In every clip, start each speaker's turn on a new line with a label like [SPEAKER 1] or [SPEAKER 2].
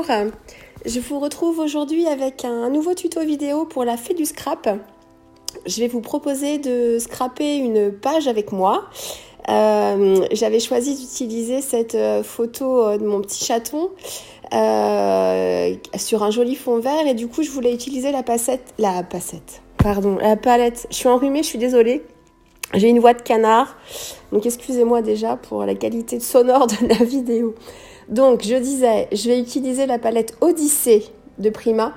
[SPEAKER 1] bonjour, je vous retrouve aujourd'hui avec un nouveau tuto vidéo pour la fée du scrap. Je vais vous proposer de scraper une page avec moi. J'avais choisi d'utiliser cette photo de mon petit chaton sur un joli fond vert et du coup je voulais utiliser la palette. Je suis enrhumée, je suis désolée. J'ai une voix de canard, donc excusez-moi déjà pour la qualité sonore de la vidéo. Donc je disais, je vais utiliser la palette Odyssée de Prima.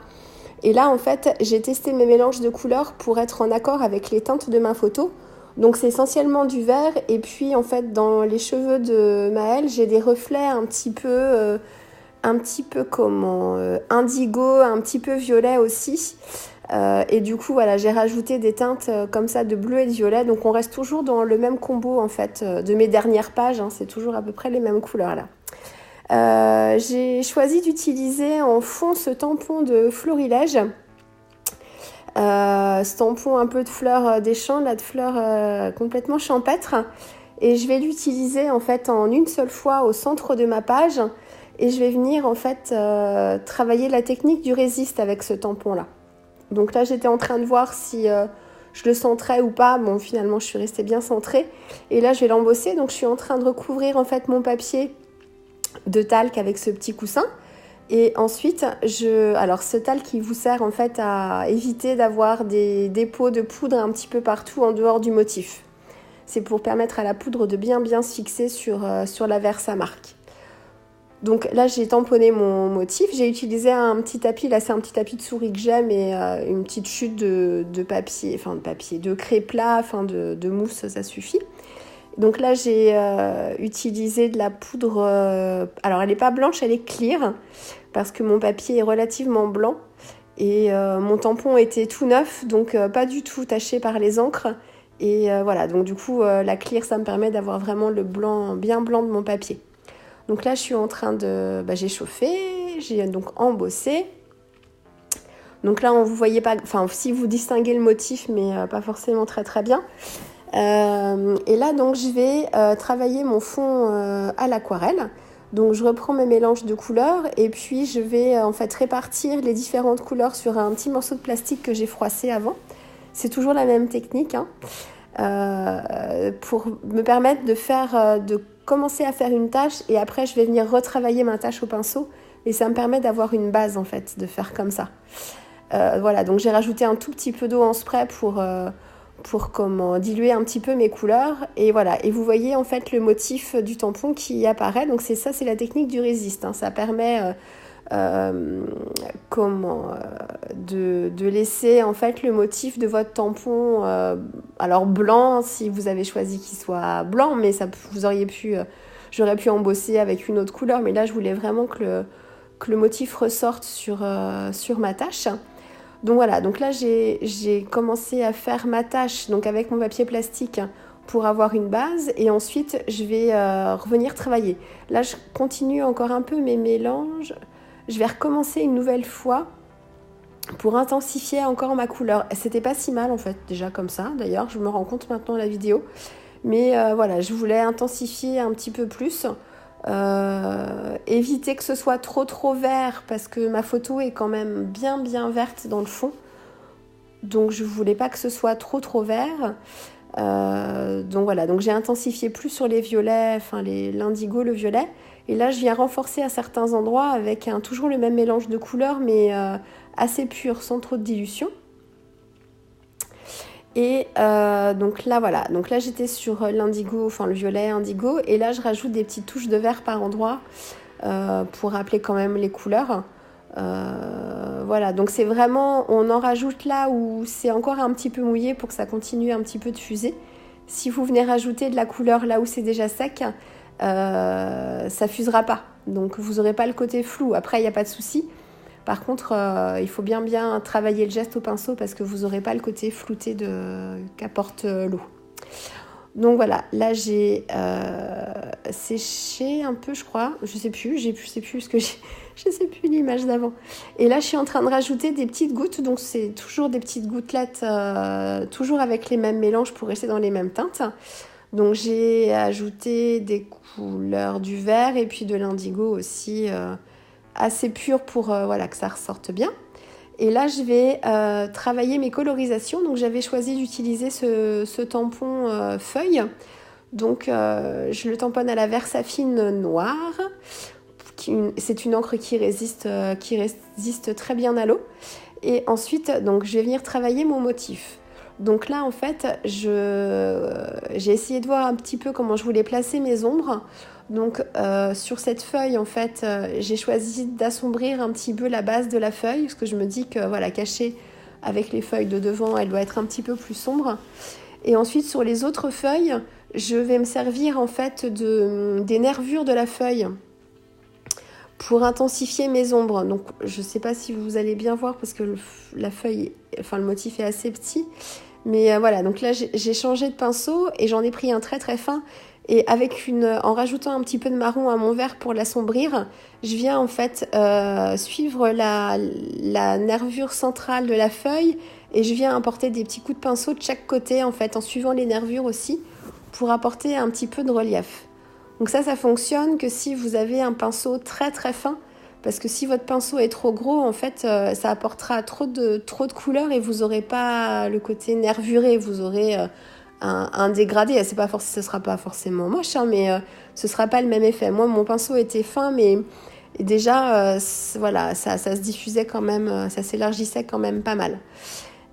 [SPEAKER 1] Et là en fait, j'ai testé mes mélanges de couleurs pour être en accord avec les teintes de ma photo. Donc c'est essentiellement du vert et puis en fait dans les cheveux de Maëlle, j'ai des reflets un petit peu indigo, un petit peu violet aussi. Et du coup voilà, j'ai rajouté des teintes comme ça de bleu et de violet, donc on reste toujours dans le même combo en fait de mes dernières pages, hein, c'est toujours à peu près les mêmes couleurs là. J'ai choisi d'utiliser en fond ce tampon de Florilège, ce tampon un peu de fleurs des champs, là, de fleurs complètement champêtres, et je vais l'utiliser en fait en une seule fois au centre de ma page, et je vais venir en fait travailler la technique du résiste avec ce tampon là. Donc là, j'étais en train de voir si je le centrais ou pas. Bon, finalement, je suis restée bien centrée. Et là, je vais l'embosser. Donc, je suis en train de recouvrir en fait mon papier de talc avec ce petit coussin. Et ensuite, alors ce talc, il vous sert en fait à éviter d'avoir des dépôts de poudre un petit peu partout en dehors du motif. C'est pour permettre à la poudre de bien se fixer sur la Versamark. Donc là, j'ai tamponné mon motif. J'ai utilisé un petit tapis. Là, c'est un petit tapis de souris que j'aime et une petite chute de papier, de craie plat, de mousse, ça suffit. Donc là, j'ai utilisé de la poudre. Alors, elle n'est pas blanche, elle est clear parce que mon papier est relativement blanc et mon tampon était tout neuf, donc pas du tout taché par les encres. Et voilà, donc du coup, la clear, ça me permet d'avoir vraiment le blanc, bien blanc de mon papier. Donc là, je suis en train de... j'ai chauffé, j'ai donc embossé. Donc là, vous voyez pas... Enfin, si vous distinguez le motif, mais pas forcément très très bien. Et là, donc, je vais travailler mon fond à l'aquarelle. Donc, je reprends mes mélanges de couleurs et puis je vais en fait répartir les différentes couleurs sur un petit morceau de plastique que j'ai froissé avant. C'est toujours la même technique, hein, pour me permettre de commencer à faire une tâche et après je vais venir retravailler ma tâche au pinceau et ça me permet d'avoir une base en fait, de faire comme ça. Voilà, donc j'ai rajouté un tout petit peu d'eau en spray pour diluer un petit peu mes couleurs et voilà, et vous voyez en fait le motif du tampon qui apparaît, donc c'est la technique du résiste, hein. Ça permet de laisser en fait le motif de votre tampon alors blanc si vous avez choisi qu'il soit blanc, mais j'aurais pu embosser avec une autre couleur, mais là je voulais vraiment que le motif ressorte sur ma tâche. Donc voilà, donc là j'ai commencé à faire ma tâche donc avec mon papier plastique pour avoir une base et ensuite je vais revenir travailler. Là je continue encore un peu mes mélanges. Je vais recommencer une nouvelle fois pour intensifier encore ma couleur. C'était pas si mal en fait, déjà comme ça. D'ailleurs, je me rends compte maintenant à la vidéo. Mais voilà, je voulais intensifier un petit peu plus. Éviter que ce soit trop vert parce que ma photo est quand même bien verte dans le fond. Donc je voulais pas que ce soit trop vert. Donc voilà, donc j'ai intensifié plus sur les violets, l'indigo, le violet. Et là, je viens renforcer à certains endroits avec toujours le même mélange de couleurs, mais assez pur, sans trop de dilution. Et donc là, voilà. Donc là, j'étais sur l'indigo, le violet indigo. Et là, je rajoute des petites touches de vert par endroit pour rappeler quand même les couleurs. Voilà, donc c'est vraiment, on en rajoute là où c'est encore un petit peu mouillé pour que ça continue un petit peu de fuser. Si vous venez rajouter de la couleur là où c'est déjà sec, ça fusera pas, donc vous n'aurez pas le côté flou. Après, il n'y a pas de souci. Par contre, il faut bien travailler le geste au pinceau parce que vous n'aurez pas le côté flouté qu'apporte l'eau. Donc voilà, là j'ai séché un peu, je crois. Je sais plus ce que je sais plus l'image d'avant. Et là, je suis en train de rajouter des petites gouttes. Donc c'est toujours des petites gouttelettes, toujours avec les mêmes mélanges pour rester dans les mêmes teintes. Donc j'ai ajouté des couleurs du vert et puis de l'indigo aussi assez pur pour que ça ressorte bien. Et là, je vais travailler mes colorisations. Donc, j'avais choisi d'utiliser ce tampon feuille. Donc, je le tamponne à la Versafine noire. C'est une encre qui résiste très bien à l'eau. Et ensuite, donc, je vais venir travailler mon motif. Donc là, en fait, j'ai essayé de voir un petit peu comment je voulais placer mes ombres. Donc sur cette feuille, en fait, j'ai choisi d'assombrir un petit peu la base de la feuille, parce que je me dis que voilà, cachée avec les feuilles de devant, elle doit être un petit peu plus sombre. Et ensuite, sur les autres feuilles, je vais me servir en fait des nervures de la feuille pour intensifier mes ombres. Donc je ne sais pas si vous allez bien voir parce que le motif est assez petit. Mais voilà, donc là j'ai changé de pinceau et j'en ai pris un très très fin. Et en rajoutant un petit peu de marron à mon verre pour l'assombrir, je viens en fait suivre la nervure centrale de la feuille et je viens apporter des petits coups de pinceau de chaque côté en fait, en suivant les nervures aussi, pour apporter un petit peu de relief. Donc ça fonctionne que si vous avez un pinceau très très fin, parce que si votre pinceau est trop gros, en fait, ça apportera trop de couleurs et vous n'aurez pas le côté nervuré, vous aurez un dégradé. Ce ne sera pas forcément moche, hein, mais ce ne sera pas le même effet. Moi, mon pinceau était fin, mais déjà, voilà, ça se diffusait quand même, ça s'élargissait quand même pas mal.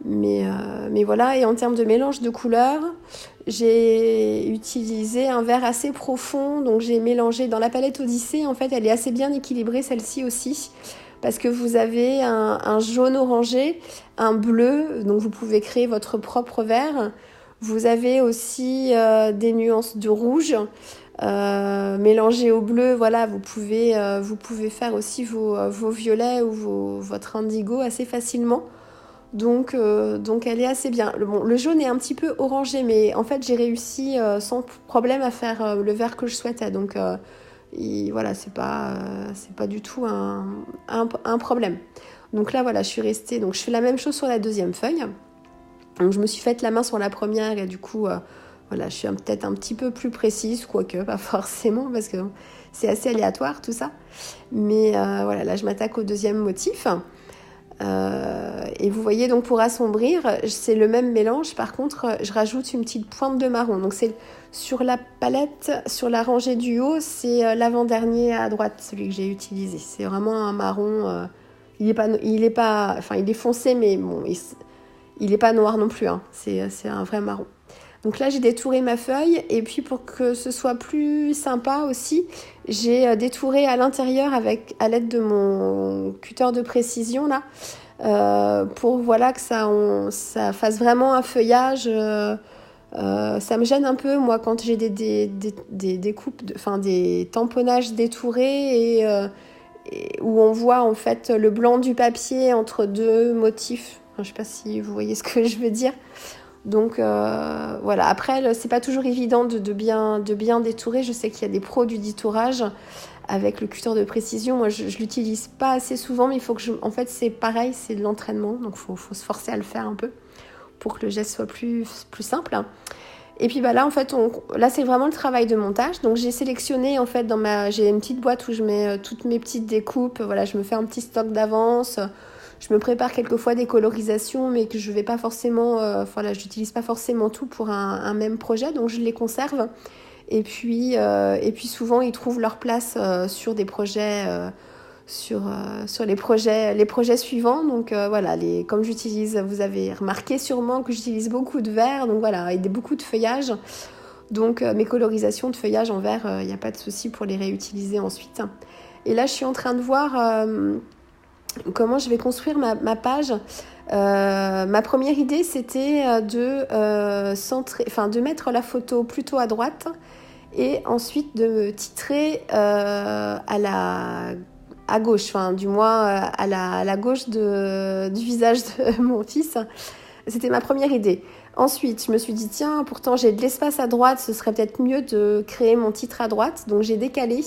[SPEAKER 1] Mais voilà, et en termes de mélange de couleurs, j'ai utilisé un vert assez profond, donc j'ai mélangé dans la palette Odyssée. En fait, elle est assez bien équilibrée, celle-ci aussi, parce que vous avez un jaune orangé, un bleu, donc vous pouvez créer votre propre vert. Vous avez aussi des nuances de rouge mélangées au bleu. Voilà, vous pouvez faire aussi vos violets ou votre indigo assez facilement. Donc elle est assez bien. Le jaune est un petit peu orangé, mais en fait j'ai réussi sans problème à faire le vert que je souhaitais. Donc voilà, c'est pas du tout un problème. Donc là voilà, je suis restée. Donc je fais la même chose sur la deuxième feuille. Donc je me suis faite la main sur la première et du coup voilà, je suis peut-être un petit peu plus précise, quoique pas forcément parce que c'est assez aléatoire tout ça. Mais voilà, là je m'attaque au deuxième motif. Et vous voyez, donc pour assombrir, c'est le même mélange. Par contre, je rajoute une petite pointe de marron. Donc c'est sur la palette, sur la rangée du haut, c'est l'avant-dernier à droite, celui que j'ai utilisé. C'est vraiment un marron. Il est foncé, mais bon, il est pas noir non plus. Hein. C'est un vrai marron. Donc là, j'ai détouré ma feuille et puis pour que ce soit plus sympa aussi, j'ai détouré à l'intérieur à l'aide de mon cutter de précision là, pour voilà que ça fasse vraiment un feuillage. Ça me gêne un peu moi quand j'ai des coupes, des tamponnages détourés et où on voit en fait le blanc du papier entre deux motifs. Enfin, je ne sais pas si vous voyez ce que je veux dire. Donc voilà, après c'est pas toujours évident de bien détourer. Je sais qu'il y a des pros du détourage avec le cutter de précision. Moi je l'utilise pas assez souvent, mais il faut que en fait c'est pareil, c'est de l'entraînement, donc faut se forcer à le faire un peu pour que le geste soit plus simple. Et puis là en fait là c'est vraiment le travail de montage. Donc j'ai sélectionné en fait j'ai une petite boîte où je mets toutes mes petites découpes. Voilà, je me fais un petit stock d'avance. Je me prépare quelquefois des colorisations, mais que je vais pas forcément, je n'utilise pas forcément tout pour un même projet, donc je les conserve. Et puis souvent ils trouvent leur place sur des projets, sur les projets suivants. Donc voilà, comme j'utilise, vous avez remarqué sûrement que j'utilise beaucoup de vert, donc voilà, et beaucoup de feuillage. Donc mes colorisations de feuillage en vert, il n'y a pas de souci pour les réutiliser ensuite. Et là, je suis en train de voir comment je vais construire ma page. Ma première idée, c'était de mettre la photo plutôt à droite et ensuite de titrer à gauche, du moins à la gauche du visage de mon fils. C'était ma première idée. Ensuite, je me suis dit, tiens, pourtant j'ai de l'espace à droite, ce serait peut-être mieux de créer mon titre à droite. Donc j'ai décalé.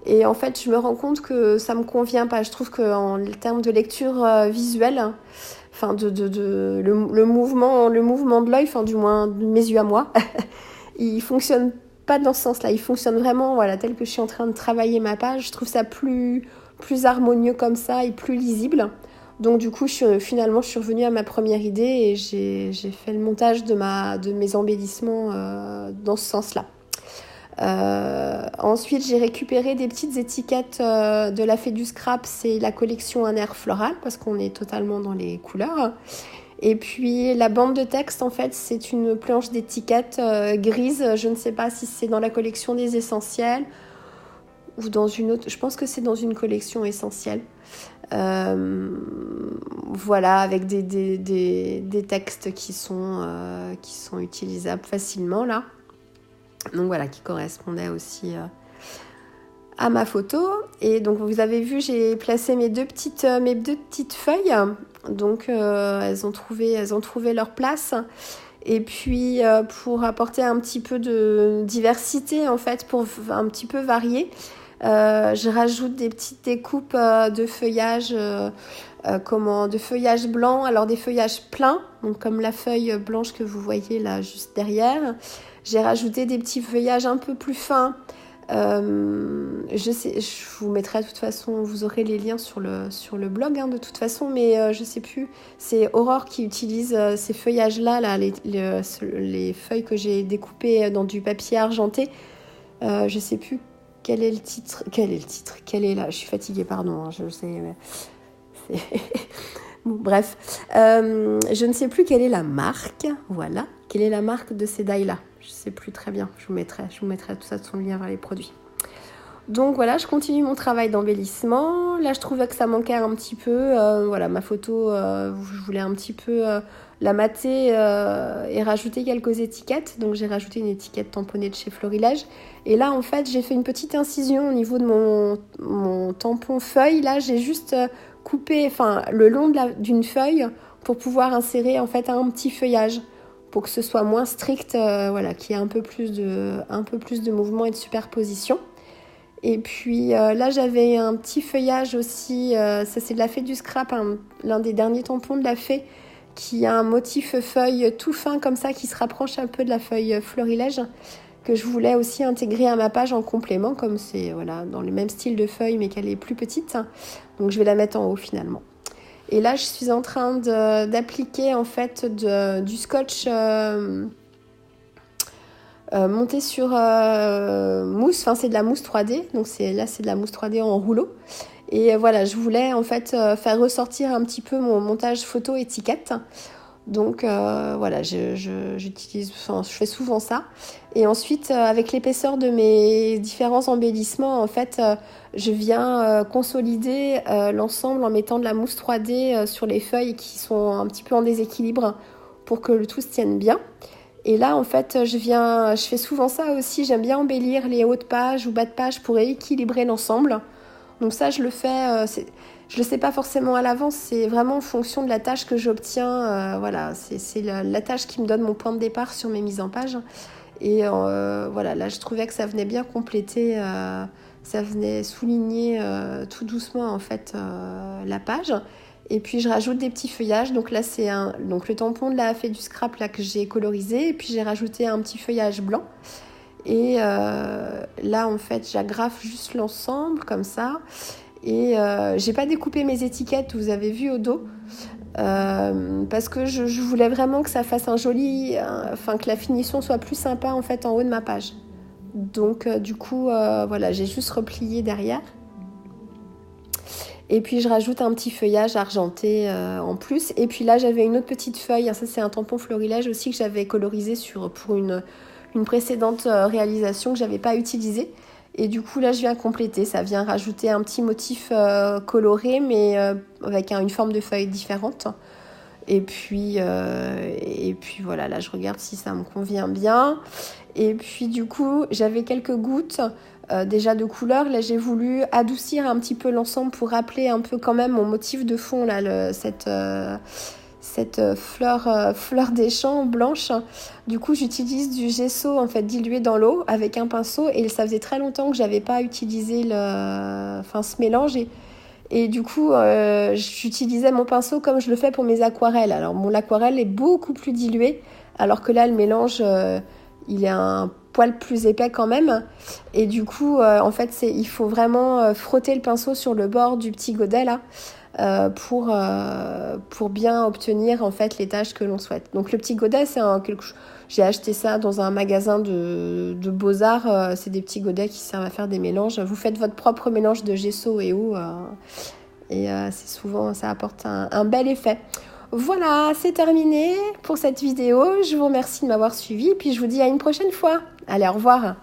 [SPEAKER 1] Et en fait, je me rends compte que ça me convient pas. Je trouve qu'en termes de lecture visuelle, le mouvement de l'œil, du moins de mes yeux à moi, il fonctionne pas dans ce sens-là. Il fonctionne vraiment, voilà, tel que je suis en train de travailler ma page. Je trouve ça plus plus harmonieux comme ça et plus lisible. Donc du coup, finalement, je suis revenue à ma première idée et j'ai fait le montage de mes embellissements dans ce sens-là. Ensuite, j'ai récupéré des petites étiquettes de la Fée du Scrap, c'est la collection Un air floral, parce qu'on est totalement dans les couleurs. Et puis la bande de texte, en fait, c'est une planche d'étiquettes grise. Je ne sais pas si c'est dans la collection des essentiels ou dans une autre. Je pense que c'est dans une collection essentielle. Voilà, avec des textes qui sont utilisables facilement là. Donc voilà, qui correspondaient aussi à ma photo. Et donc vous avez vu, j'ai placé mes deux petites feuilles. Donc elles ont trouvé leur place. Et puis pour apporter un petit peu de diversité en fait, pour un petit peu varier, je rajoute des petites découpes de feuillage de feuillage blanc, alors des feuillages pleins, donc comme la feuille blanche que vous voyez là juste derrière. J'ai rajouté des petits feuillages un peu plus fins. Je vous mettrai de toute façon, vous aurez les liens sur le blog de toute façon, mais je sais plus, c'est Aurore qui utilise ces feuillages-là, les feuilles que j'ai découpées dans du papier argenté. Je sais plus quel est le titre, je suis fatiguée, pardon, je sais, mais bon, bref, je ne sais plus quelle est la marque, voilà, quelle est la marque de ces die-là, je ne sais plus très bien, je vous mettrai tout ça sur le lien vers les produits. Donc voilà, je continue mon travail d'embellissement. Là, je trouvais que ça manquait un petit peu. Voilà, ma photo, je voulais un petit peu la mater et rajouter quelques étiquettes. Donc j'ai rajouté une étiquette tamponnée de chez Florilège. Et là, en fait, j'ai fait une petite incision au niveau de mon tampon feuille. Là, j'ai juste coupé le long d'une feuille pour pouvoir insérer en fait un petit feuillage pour que ce soit moins strict, voilà, qu'il y ait un peu plus de mouvement et de superposition. Et puis là, j'avais un petit feuillage aussi, ça c'est de la Fée du Scrap, l'un des derniers tampons de la Fée, qui a un motif feuille tout fin comme ça, qui se rapproche un peu de la feuille Florilège, que je voulais aussi intégrer à ma page en complément, comme c'est voilà, dans le même style de feuille, mais qu'elle est plus petite. Donc je vais la mettre en haut finalement. Et là, je suis en train d'appliquer en fait du scotch monté sur mousse, enfin c'est de la mousse 3D, donc c'est de la mousse 3D en rouleau. Et voilà, je voulais en fait faire ressortir un petit peu mon montage photo étiquette. Donc voilà, je fais souvent ça. Et ensuite, avec l'épaisseur de mes différents embellissements, en fait, je viens consolider l'ensemble en mettant de la mousse 3D sur les feuilles qui sont un petit peu en déséquilibre pour que le tout se tienne bien. Et là, en fait, je fais souvent ça aussi. J'aime bien embellir les hauts de page ou bas de page pour équilibrer l'ensemble. Donc ça, je le fais. Je le sais pas forcément à l'avance. C'est vraiment en fonction de la tâche que j'obtiens. Voilà, c'est la tâche qui me donne mon point de départ sur mes mises en page. Et voilà, là, je trouvais que ça venait bien compléter. Ça venait souligner tout doucement en fait la page. Et puis je rajoute des petits feuillages. Donc là c'est le tampon de la Fée du Scrap là que j'ai colorisé. Et puis j'ai rajouté un petit feuillage blanc. Et là en fait j'agrafe juste l'ensemble comme ça. Et j'ai pas découpé mes étiquettes, vous avez vu au dos. Parce que je voulais vraiment que ça fasse que la finition soit plus sympa en fait en haut de ma page. Donc du coup voilà, j'ai juste replié derrière. Et puis je rajoute un petit feuillage argenté en plus. Et puis là j'avais une autre petite feuille, ça c'est un tampon Florilège aussi que j'avais colorisé pour une précédente réalisation que j'avais pas utilisée. Et du coup là je viens compléter, ça vient rajouter un petit motif coloré mais avec une forme de feuille différente. Et puis voilà, là je regarde si ça me convient bien. Et puis du coup j'avais quelques gouttes déjà de couleur. Là j'ai voulu adoucir un petit peu l'ensemble pour rappeler un peu quand même mon motif de fond là, cette fleur des champs blanche. Du coup j'utilise du gesso en fait dilué dans l'eau avec un pinceau et ça faisait très longtemps que j'avais pas utilisé ce mélange et du coup j'utilisais mon pinceau comme je le fais pour mes aquarelles. Alors l'aquarelle est beaucoup plus diluée alors que là le mélange il est un poil plus épais quand même. Et du coup, en fait, il faut vraiment frotter le pinceau sur le bord du petit godet là. Pour bien obtenir en fait les tâches que l'on souhaite. Donc le petit godet, j'ai acheté ça dans un magasin de beaux-arts. C'est des petits godets qui servent à faire des mélanges. Vous faites votre propre mélange de gesso et eau c'est souvent, ça apporte un bel effet. Voilà, c'est terminé pour cette vidéo. Je vous remercie de m'avoir suivi, puis je vous dis à une prochaine fois. Allez, au revoir.